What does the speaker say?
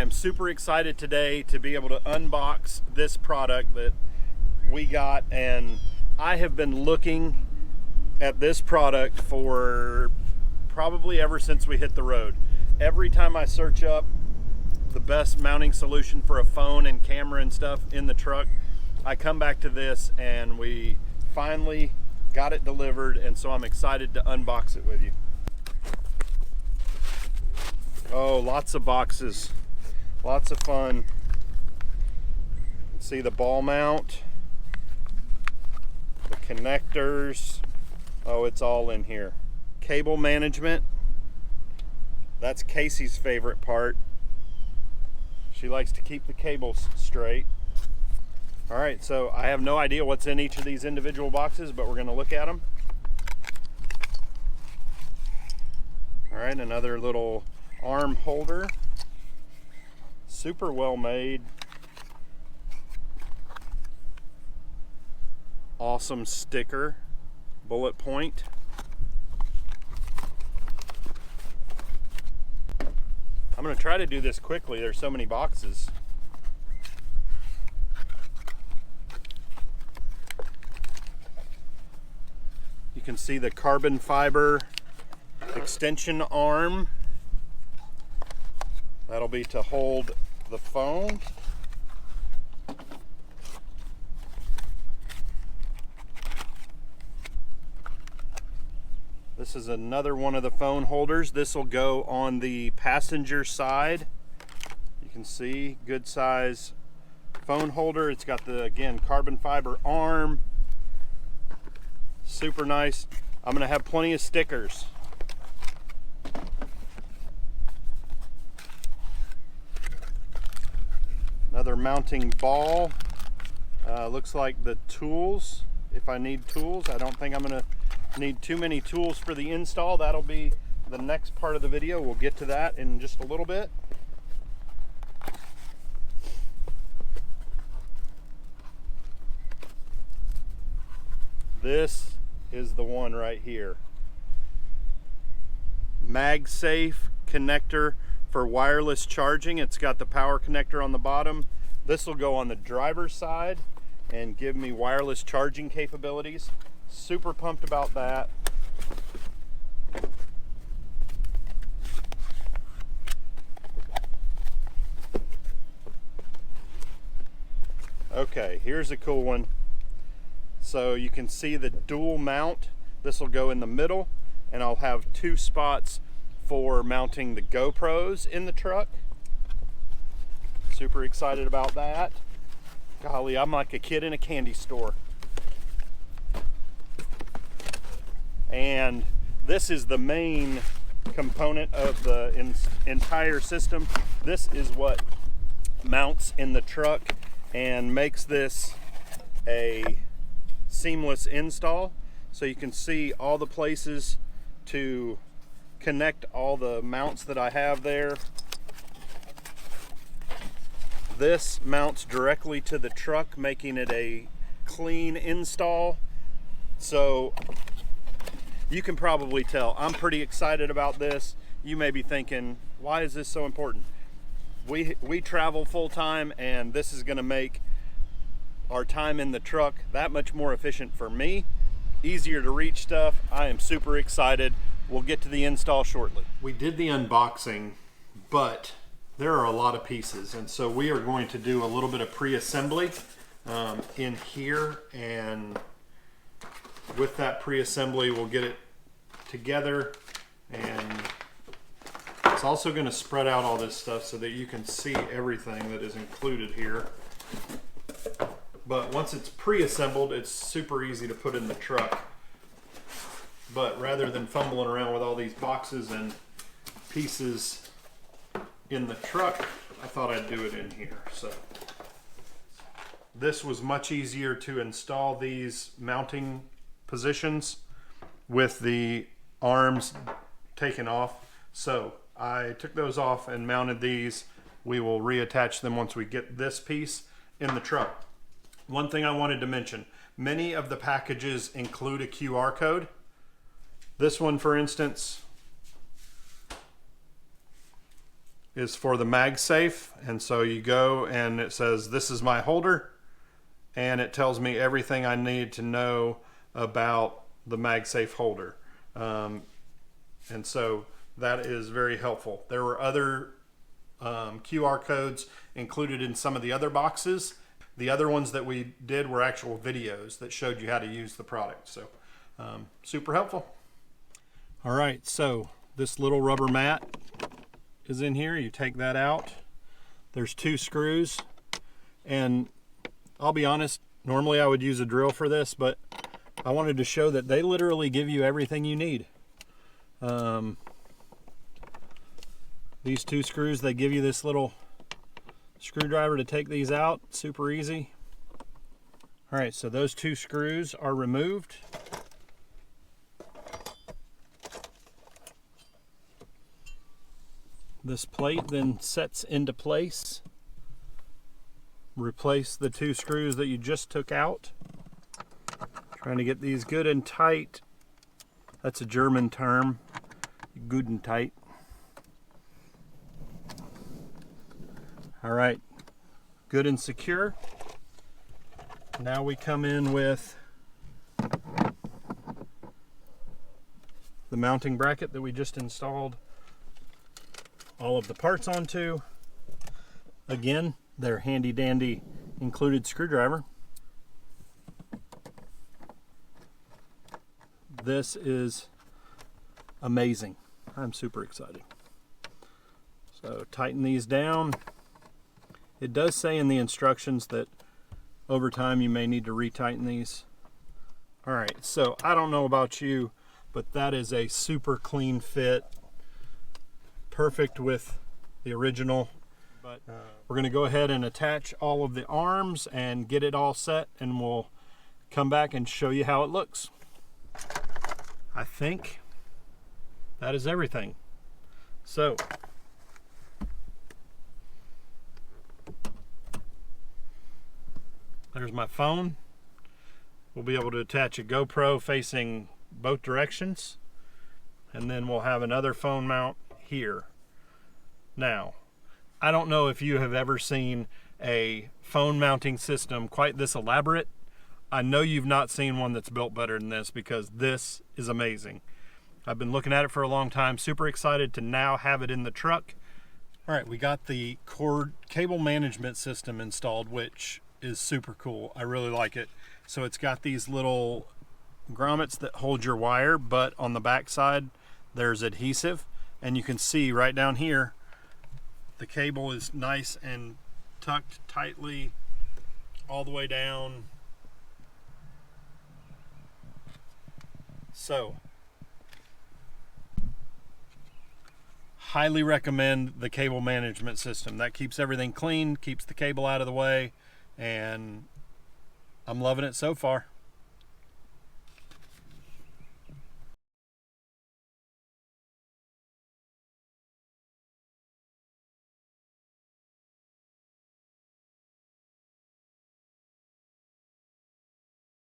am super excited today to be able to unbox this product that we got, and I have been looking at this product for probably ever since we hit the road. Every time I search up the best mounting solution for a phone and camera and stuff in the truck, I come back to this, and we finally got it delivered, and so I'm excited to unbox it with you. Oh, lots of boxes, lots of fun. See the ball mount, the connectors. Oh, it's all in here. Cable management. That's Casey's favorite part. She likes to keep the cables straight. All right, so I have no idea what's in each of these individual boxes, but we're going to look at them. All right, another little arm holder. Super well made. Awesome sticker. Bulletpoint. I'm going to try to do this quickly. There's so many boxes. You can see the carbon fiber extension arm. That'll be to hold the phone. This is another one of the phone holders. This will go on the passenger side. You can see, good size phone holder. It's got the, again, carbon fiber arm. Super nice. I'm gonna have plenty of stickers. Another mounting ball. Looks like the tools, if I need tools. I don't think I'm gonna need too many tools for the install. That'll be the next part of the video. We'll get to that in just a little bit. This is the one right here. MagSafe connector for wireless charging. It's got the power connector on the bottom. This will go on the driver's side and give me wireless charging capabilities. Super pumped about that. Okay, here's a cool one. So you can see the dual mount. This will go in the middle, and I'll have two spots for mounting the GoPros in the truck. Super excited about that. Golly, I'm like a kid in a candy store. And this is the main component of the entire system. This is what mounts in the truck and makes this a seamless install. So you can see all the places to connect all the mounts that I have there. This mounts directly to the truck, making it a clean install. So you can probably tell I'm pretty excited about this. You may be thinking, why is this so important? We travel full time, and this is going to make our time in the truck that much more efficient for me, easier to reach stuff. I am super excited. We'll get to the install shortly. We did the unboxing, but there are a lot of pieces, and so we are going to do a little bit of pre-assembly in here, and with that pre-assembly we'll get it together, and it's also going to spread out all this stuff so that you can see everything that is included here. But once it's pre-assembled, it's super easy to put in the truck. But rather than fumbling around with all these boxes and pieces in the truck, I thought I'd do it in here. So this was much easier to install, these mounting positions with the arms taken off. So I took those off and mounted these. We will reattach them once we get this piece in the truck. One thing I wanted to mention, many of the packages include a QR code. This one, for instance, is for the MagSafe, and so you go and it says this is my holder, and it tells me everything I need to know about the MagSafe holder, and so that is very helpful. There were other QR codes included in some of the other boxes. The other ones that we did were actual videos that showed you how to use the product, so super helpful. All right, so this little rubber mat is in here. You take that out. There's 2 screws, and I'll be honest, normally I would use a drill for this, but I wanted to show that they literally give you everything you need. These 2 screws, they give you this little screwdriver to take these out. Super easy. All right, so those 2 screws are removed. This plate then sets into place. Replace the 2 screws that you just took out. Trying to get these good and tight. That's a German term. Good and tight. All right, good and secure. Now we come in with the mounting bracket that we just installed all of the parts onto. Again, their handy dandy included screwdriver. This is amazing. I'm super excited. So tighten these down. It does say in the instructions that over time you may need to retighten these. All right, so I don't know about you, but that is a super clean fit. Perfect with the original. But we're going to go ahead and attach all of the arms and get it all set, and we'll come back and show you how it looks. I think that is everything. So there's my phone. We'll be able to attach a GoPro facing both directions, and then we'll have another phone mount here. Now, I don't know if you have ever seen a phone mounting system quite this elaborate. I know you've not seen one that's built better than this, because this is amazing. I've been looking at it for a long time, super excited to now have it in the truck. All right, we got the cord cable management system installed, which is super cool. I really like it. So it's got these little grommets that hold your wire, but on the back side there's adhesive, and you can see right down here the cable is nice and tucked tightly all the way down. So highly recommend the cable management system. That keeps everything clean, keeps the cable out of the way, and I'm loving it so far.